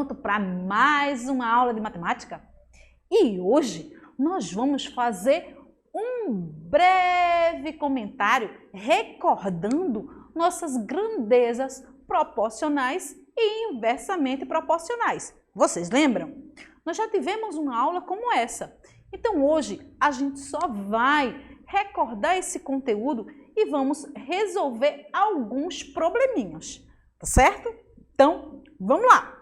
pronto para mais uma aula de matemática? E hoje nós vamos fazer um breve comentário recordando nossas grandezas proporcionais e inversamente proporcionais. Vocês lembram? Nós já tivemos uma aula como essa. Então hoje a gente só vai recordar esse conteúdo e vamos resolver alguns probleminhas, tá certo? Então, vamos lá!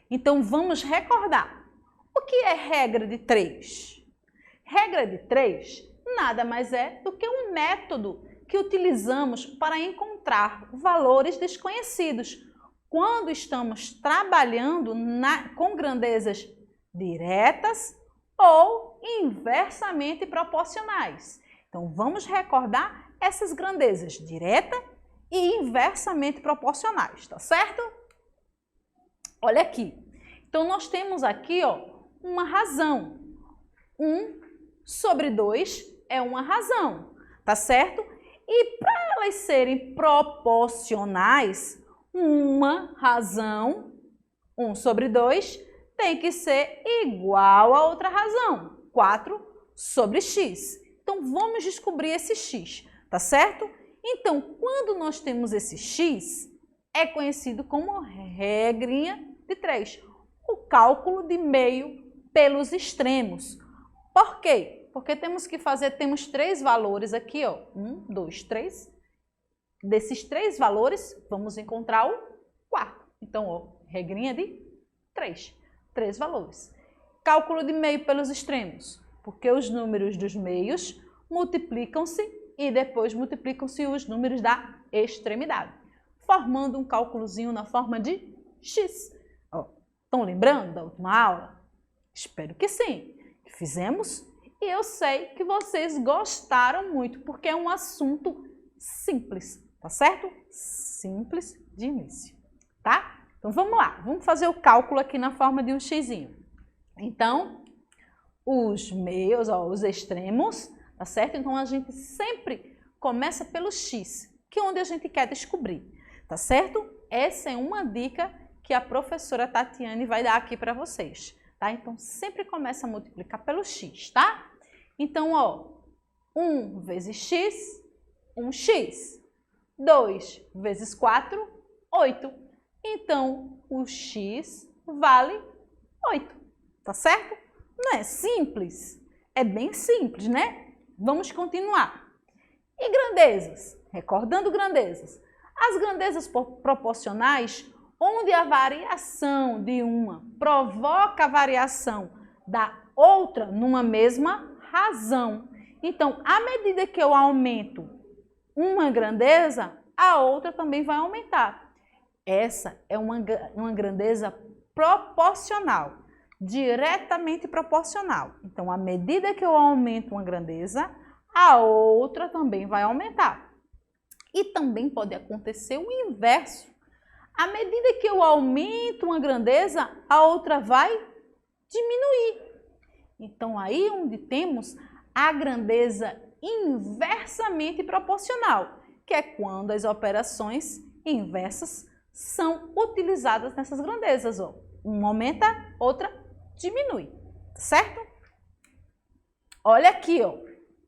Então, vamos recordar. O que é regra de 3? Regra de 3 nada mais é do que um método que utilizamos para encontrar valores desconhecidos quando estamos trabalhando com grandezas diretas ou inversamente proporcionais. Então, vamos recordar essas grandezas direta e inversamente proporcionais, tá certo? Olha aqui. Então, nós temos aqui, ó, uma razão. 1 sobre 2 é uma razão, tá certo? E para elas serem proporcionais, uma razão, 1 sobre 2, tem que ser igual a outra razão, 4 sobre x. Então, vamos descobrir esse x, tá certo? Então, quando nós temos esse x, é conhecido como regrinha de 3, o cálculo de meio pelos extremos. Por quê? Porque temos 3 valores aqui, ó, 1, 2, 3. Desses 3 valores, vamos encontrar o quarto. Então, ó, regrinha de 3 valores. Cálculo de meio pelos extremos, porque os números dos meios multiplicam-se e depois multiplicam-se os números da extremidade, formando um cálculozinho na forma de x. Estão lembrando da última aula? Espero que sim, que fizemos e eu sei que vocês gostaram muito, porque é um assunto simples, tá certo? Simples de início, tá? Então vamos lá, vamos fazer o cálculo aqui na forma de um xzinho. Então, os meios, ó, os extremos, tá certo? Então a gente sempre começa pelo x, que é onde a gente quer descobrir, tá certo? Essa é uma dica que a professora Tatiane vai dar aqui para vocês, tá? Então sempre começa a multiplicar pelo x, tá? Então, ó, 1 vezes x, 1x. 2 vezes 4, 8. Então, o x vale 8, tá certo? Não é simples? É bem simples, né? Vamos continuar. E grandezas? Recordando grandezas. As grandezas proporcionais, onde a variação de uma provoca a variação da outra numa mesma razão. Então, à medida que eu aumento uma grandeza, a outra também vai aumentar. Essa é uma grandeza proporcional, diretamente proporcional. Então, à medida que eu aumento uma grandeza, a outra também vai aumentar. E também pode acontecer o inverso. À medida que eu aumento uma grandeza, a outra vai diminuir. Então, aí onde temos a grandeza inversamente proporcional, que é quando as operações inversas são utilizadas nessas grandezas. Ó. Uma aumenta, outra diminui, certo? Olha aqui, ó,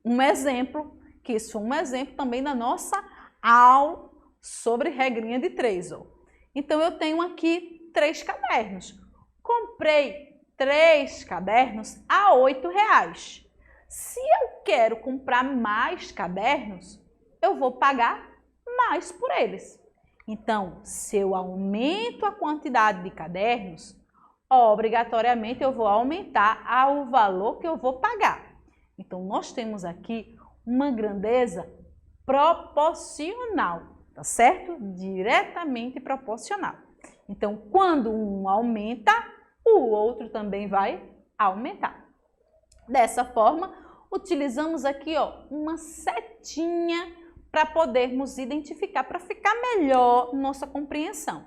um exemplo, que isso foi um exemplo também da nossa aula sobre regrinha de 3. Ó. Então, eu tenho aqui 3 cadernos. Comprei 3 cadernos a R$8. Se eu quero comprar mais cadernos, eu vou pagar mais por eles. Então, se eu aumento a quantidade de cadernos, obrigatoriamente eu vou aumentar o valor que eu vou pagar. Então, nós temos aqui uma grandeza proporcional, tá certo? Diretamente proporcional. Então, quando um aumenta, o outro também vai aumentar. Dessa forma, utilizamos aqui, ó, uma setinha para podermos identificar, para ficar melhor nossa compreensão.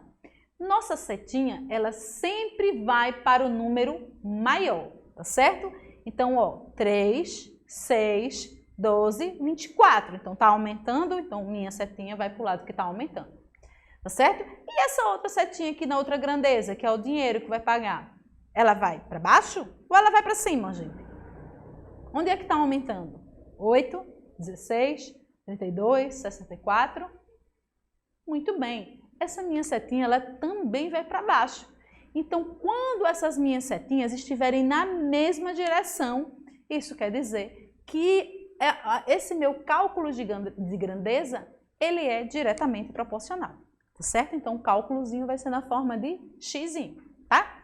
Nossa setinha, ela sempre vai para o número maior, tá certo? Então, ó, 3, 6, 12, 24. Então, tá aumentando, então minha setinha vai para o lado que está aumentando. tá certo? E essa outra setinha aqui na outra grandeza, que é o dinheiro que vai pagar, ela vai para baixo ou ela vai para cima, gente? Onde é que está aumentando? 8, 16, 32, 64. Muito bem. Essa minha setinha, ela também vai para baixo. Então, quando essas minhas setinhas estiverem na mesma direção, isso quer dizer que esse meu cálculo de grandeza, ele é diretamente proporcional, tá certo? Então, o cálculozinho vai ser na forma de x, tá?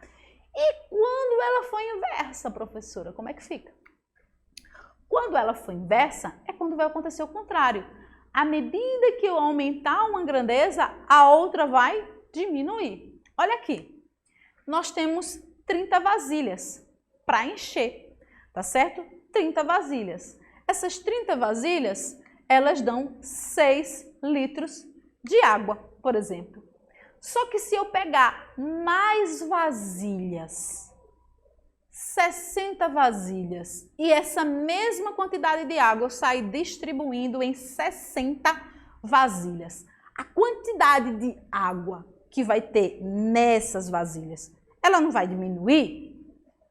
E quando ela for inversa, professora, como é que fica? Quando ela for inversa, é quando vai acontecer o contrário. À medida que eu aumentar uma grandeza, a outra vai diminuir. Olha aqui. Nós temos 30 vasilhas para encher, tá certo? 30 vasilhas. Essas 30 vasilhas, elas dão 6 litros de água, por exemplo. Só que se eu pegar mais vasilhas, 60 vasilhas, e essa mesma quantidade de água eu sair distribuindo em 60 vasilhas, a quantidade de água que vai ter nessas vasilhas, ela não vai diminuir?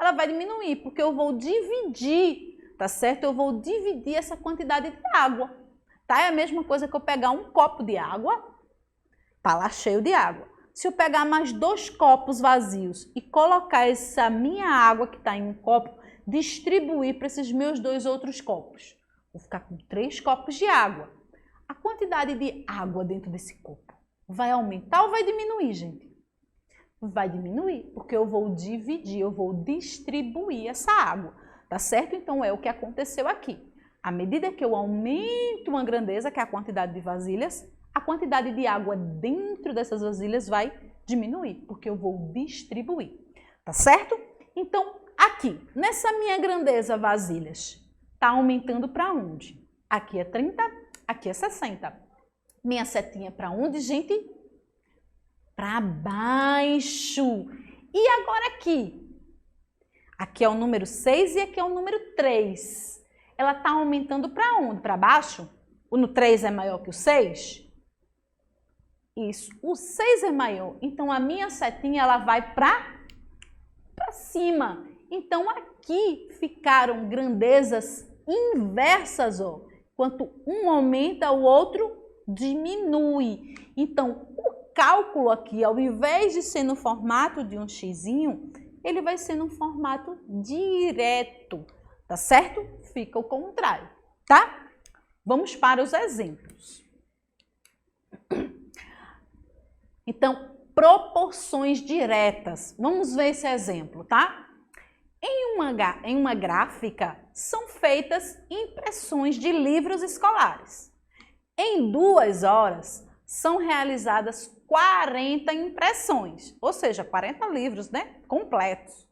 Ela vai diminuir, porque eu vou dividir, tá certo? Eu vou dividir essa quantidade de água, tá? É a mesma coisa que eu pegar um copo de água, tá lá cheio de água. Se eu pegar mais 2 copos vazios e colocar essa minha água que está em um copo, distribuir para esses meus 2 outros copos, vou ficar com 3 copos de água. A quantidade de água dentro desse copo vai aumentar ou vai diminuir, gente? Vai diminuir, porque eu vou dividir, eu vou distribuir essa água, tá certo? Então, é o que aconteceu aqui. À medida que eu aumento uma grandeza, que é a quantidade de vasilhas, a quantidade de água dentro dessas vasilhas vai diminuir, porque eu vou distribuir, tá certo? Então, aqui, nessa minha grandeza vasilhas, tá aumentando para onde? Aqui é 30, aqui é 60. Minha setinha para onde, gente? Para baixo. E agora aqui? Aqui é o número 6 e aqui é o número 3. Ela tá aumentando para onde? Para baixo? O 3 é maior que o 6? Isso, o 6 é maior, então a minha setinha ela vai para cima. Então aqui ficaram grandezas inversas, ó. Enquanto um aumenta, o outro diminui. Então o cálculo aqui, ao invés de ser no formato de um xizinho, ele vai ser no formato direto, tá certo? Fica o contrário, tá? Vamos para os exemplos. Então, proporções diretas. Vamos ver esse exemplo, tá? Em uma gráfica, são feitas impressões de livros escolares. Em 2 horas, são realizadas 40 impressões, ou seja, 40 livros, né? Completos.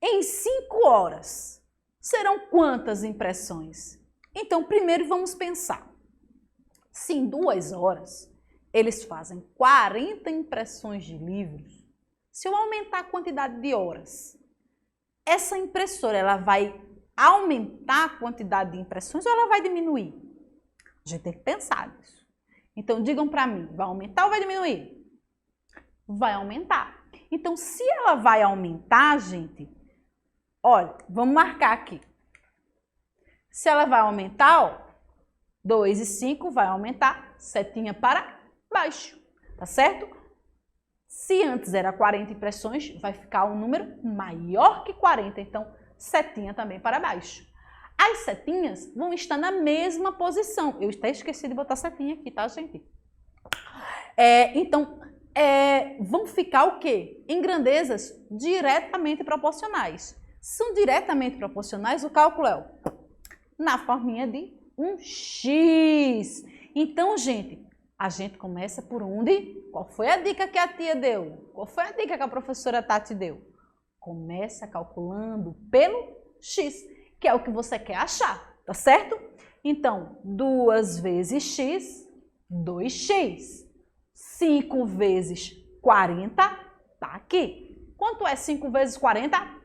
Em 5 horas, serão quantas impressões? Então, primeiro vamos pensar. Se em 2 horas eles fazem 40 impressões de livros, se eu aumentar a quantidade de horas, essa impressora ela vai aumentar a quantidade de impressões ou ela vai diminuir? A gente tem que pensar nisso. Então, digam para mim, vai aumentar ou vai diminuir? Vai aumentar. Então, se ela vai aumentar, gente, olha, vamos marcar aqui. Se ela vai aumentar, ó, 2 e 5 vai aumentar, setinha para baixo, tá certo? Se antes era 40 impressões, vai ficar um número maior que 40, então setinha também para baixo. As setinhas vão estar na mesma posição. Eu até esqueci de botar setinha aqui, tá, gente? Vão ficar o quê? Em grandezas diretamente proporcionais. São diretamente proporcionais, o cálculo é na forminha de um X. Então, gente, a gente começa por onde? Qual foi a dica que a tia deu? Qual foi a dica que a professora Tati deu? Começa calculando pelo X, que é o que você quer achar, tá certo? Então, 2 vezes X, 2x. 5 vezes 40, tá aqui. Quanto é 5 vezes 40?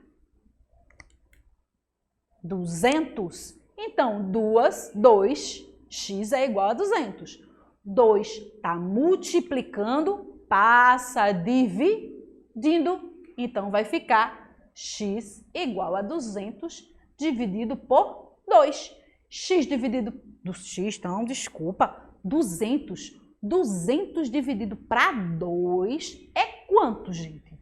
200. Então, 2x é igual a 200. 2 está multiplicando, passa dividindo. Então, vai ficar x igual a 200 dividido por 2. X dividido do x, então, desculpa, 200. 200 dividido para 2 é quanto, gente?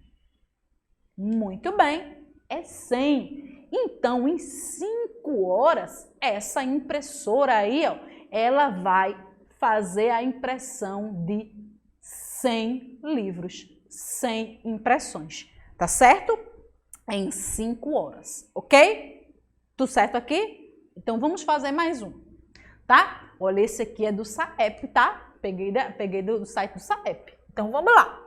Muito bem, é 100. Então, em 5 horas, essa impressora aí, ó, ela vai fazer a impressão de 100 livros, 100 impressões, tá certo? Em 5 horas, ok? Tudo certo aqui? Então, vamos fazer mais um, tá? Olha, esse aqui é do SAEP, tá? Peguei do site do SAEP. Então, vamos lá.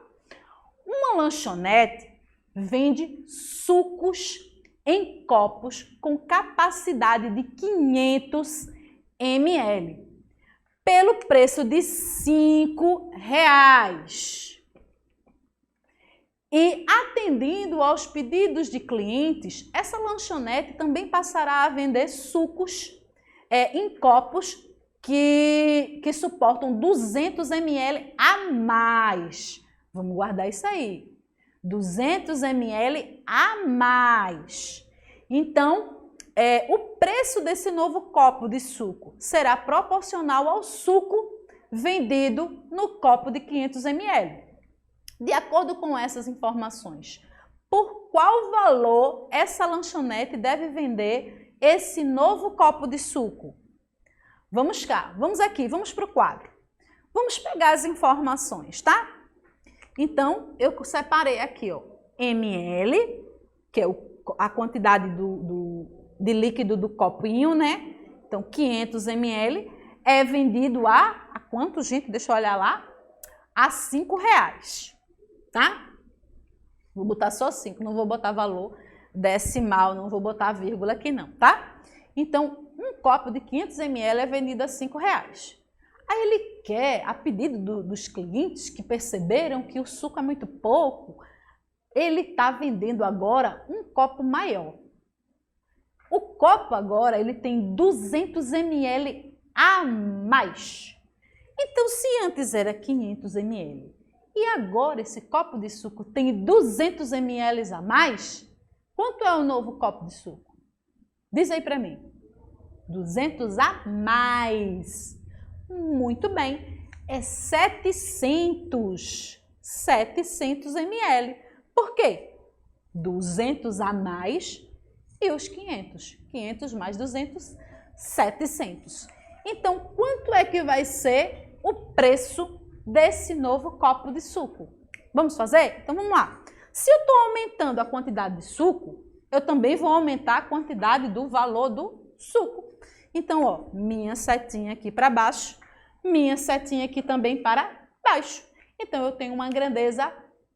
Uma lanchonete vende sucos em copos com capacidade de 500 ml pelo preço de R$5. E atendendo aos pedidos de clientes, essa lanchonete também passará a vender sucos em copos que suportam 200 ml a mais. Vamos guardar isso aí. 200 ml a mais. Então, o preço desse novo copo de suco será proporcional ao suco vendido no copo de 500 ml. De acordo com essas informações, por qual valor essa lanchonete deve vender esse novo copo de suco? Vamos cá, vamos aqui, vamos para o quadro. Vamos pegar as informações, tá? Então, eu separei aqui, ó, ml, que é a quantidade de líquido do copinho, né? Então, 500 ml é vendido a quanto, gente? Deixa eu olhar lá. A R$5, tá? Vou botar só 5, não vou botar valor decimal, não vou botar vírgula aqui não, tá? Então, um copo de 500 ml é vendido a R$5. Aí ele quer, a pedido dos clientes que perceberam que o suco é muito pouco, ele está vendendo agora um copo maior. O copo agora ele tem 200 ml a mais. Então, se antes era 500 ml e agora esse copo de suco tem 200 ml a mais, quanto é o novo copo de suco? Diz aí para mim. 200 a mais. Muito bem. É 700 ml. Por quê? 200 a mais e os 500. 500 mais 200, 700. Então, quanto é que vai ser o preço desse novo copo de suco? Vamos fazer? Então, vamos lá. Se eu estou aumentando a quantidade de suco, eu também vou aumentar a quantidade do valor do suco. Então, ó, minha setinha aqui para baixo, minha setinha aqui também para baixo. Então, eu tenho uma grandeza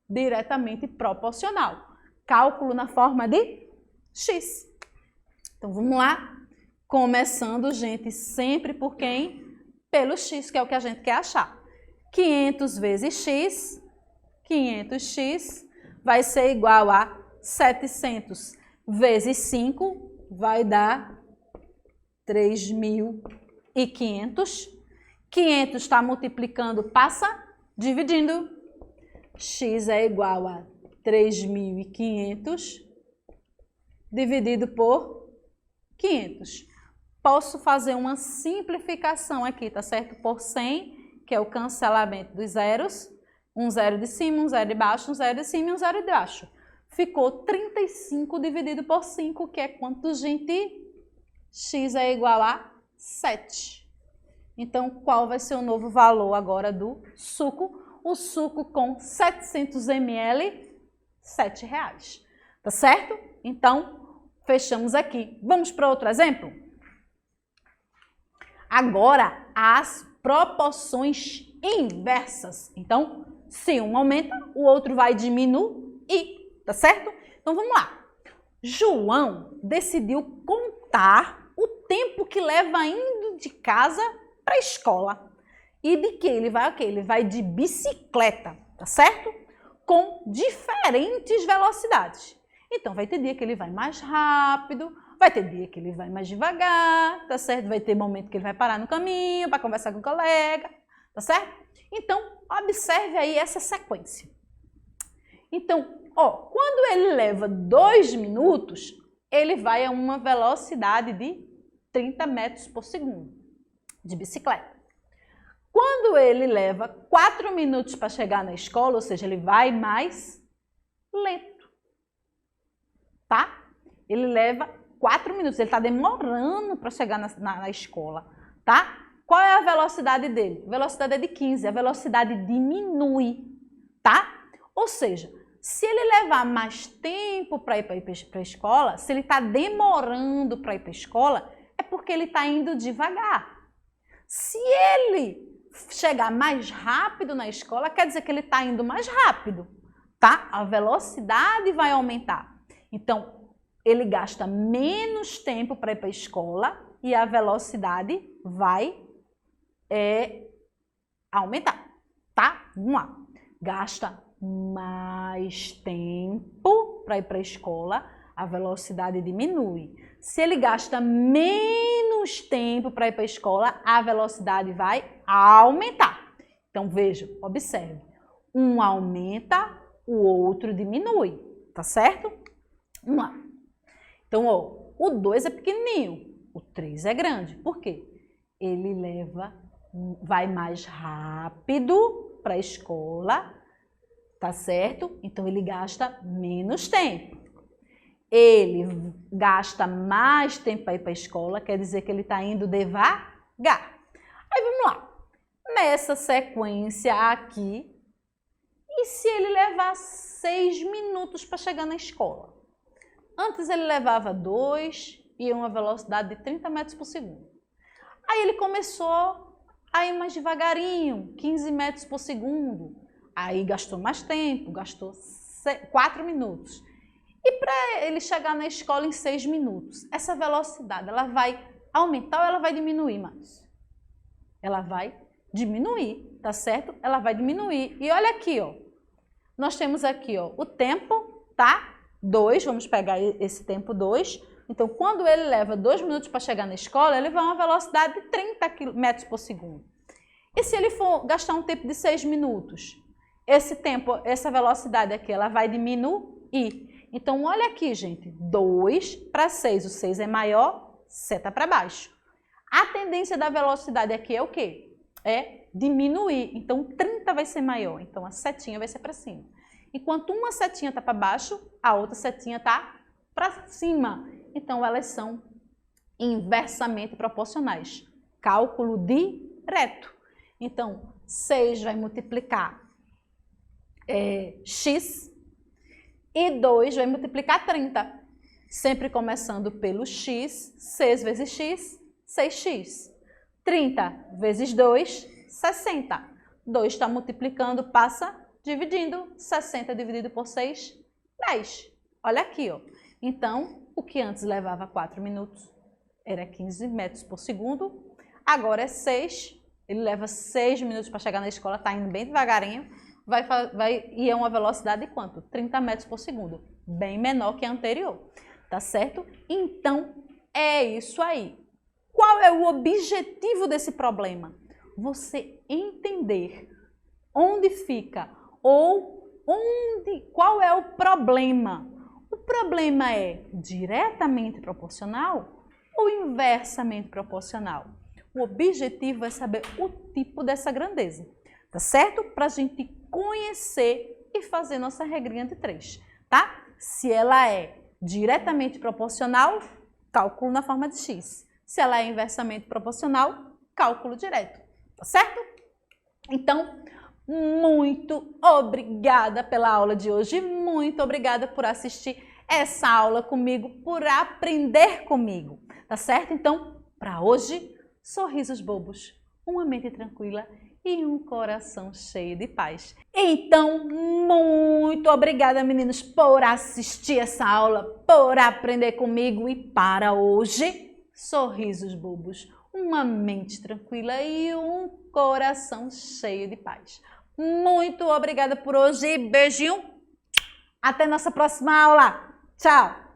diretamente proporcional. Cálculo na forma de x. Então, vamos lá. Começando, gente, sempre por quem? Pelo x, que é o que a gente quer achar. 500 vezes x, 500x, vai ser igual a 700 vezes 5, vai dar 3.500. 500 está multiplicando, passa dividindo. X é igual a 3.500 dividido por 500. Posso fazer uma simplificação aqui, tá certo? Por 100, que é o cancelamento dos zeros. Um zero de cima, um zero de baixo, um zero de cima e um zero de baixo. Ficou 35 dividido por 5, que é quanto, gente? X é igual a 7. Então, qual vai ser o novo valor agora do suco? O suco com 700 ml, R$7. Tá certo? Então, fechamos aqui. Vamos para outro exemplo? Agora, as proporções inversas. Então, se um aumenta, o outro vai diminuir, tá certo? Então, vamos lá. João decidiu contar o tempo que leva indo de casa para a escola. E de que ele vai? Ele vai de bicicleta, tá certo? Com diferentes velocidades. Então, vai ter dia que ele vai mais rápido, vai ter dia que ele vai mais devagar, tá certo? Vai ter momento que ele vai parar no caminho para conversar com o colega, tá certo? Então, observe aí essa sequência. Então, quando ele leva 2 minutos, ele vai a uma velocidade de 30 metros por segundo de bicicleta. Quando ele leva 4 minutos para chegar na escola, ou seja, ele vai mais lento, tá? Ele leva 4 minutos, ele está demorando para chegar na escola, tá? Qual é a velocidade dele? A velocidade é de 15, a velocidade diminui, tá? Ou seja, se ele levar mais tempo para ir para a escola, se ele está demorando para ir para a escola, é porque ele está indo devagar. Se ele chegar mais rápido na escola, quer dizer que ele está indo mais rápido, tá? A velocidade vai aumentar. Então, ele gasta menos tempo para ir para a escola e a velocidade vai aumentar, tá? Vamos lá. Gasta mais tempo para ir para a escola, a velocidade diminui. Se ele gasta menos tempo para ir para a escola, a velocidade vai aumentar. Então, veja, observe. Um aumenta, o outro diminui, tá certo? Vamos lá. Então, o 2 é pequenininho, o 3 é grande. Por quê? Ele vai mais rápido para a escola, tá certo? Então, ele gasta menos tempo. Ele gasta mais tempo para ir para a escola, quer dizer que ele está indo devagar. Aí, vamos lá. Nessa sequência aqui, e se ele levar 6 minutos para chegar na escola? Antes ele levava 2 e uma velocidade de 30 metros por segundo. Aí ele começou a ir mais devagarinho, 15 metros por segundo. Aí gastou mais tempo, gastou 4 minutos. E para ele chegar na escola em 6 minutos, essa velocidade, ela vai aumentar ou ela vai diminuir mais? Ela vai diminuir, tá certo? Ela vai diminuir. E olha aqui, nós temos aqui, o tempo, tá? 2, vamos pegar esse tempo 2. Então, quando ele leva 2 minutos para chegar na escola, ele vai a uma velocidade de 30 metros por segundo. E se ele for gastar um tempo de 6 minutos? Esse tempo, essa velocidade aqui, ela vai diminuir. Então, olha aqui, gente, 2 para 6, o 6 é maior, seta para baixo. A tendência da velocidade aqui é o quê? É diminuir. Então, 30 vai ser maior, então a setinha vai ser para cima. Enquanto uma setinha está para baixo, a outra setinha está para cima. Então, elas são inversamente proporcionais. Cálculo direto. Então, 6 vai multiplicar x e 2 vai multiplicar 30. Sempre começando pelo x, 6 vezes x, 6x. 30 vezes 2, 60. 2 está multiplicando, passa dividindo. 60 dividido por 6, 10. Olha aqui, Então, o que antes levava 4 minutos era 15 metros por segundo. Agora é 6. Ele leva 6 minutos para chegar na escola, está indo bem devagarinho. E é uma velocidade de quanto? 30 metros por segundo. Bem menor que a anterior. Tá certo? Então, é isso aí. Qual é o objetivo desse problema? Você entender onde fica qual é o problema. O problema é diretamente proporcional ou inversamente proporcional? O objetivo é saber o tipo dessa grandeza, tá certo? Para a gente conhecer e fazer nossa regrinha de 3, tá? Se ela é diretamente proporcional, cálculo na forma de x. Se ela é inversamente proporcional, cálculo direto, tá certo? Então, muito obrigada pela aula de hoje, muito obrigada por assistir essa aula comigo, por aprender comigo, tá certo? Então, para hoje, sorrisos bobos, uma mente tranquila e um coração cheio de paz. Então, muito obrigada, meninos, por assistir essa aula, por aprender comigo e para hoje, sorrisos bobos, uma mente tranquila e um coração cheio de paz. Muito obrigada por hoje, beijinho, até nossa próxima aula. Tchau!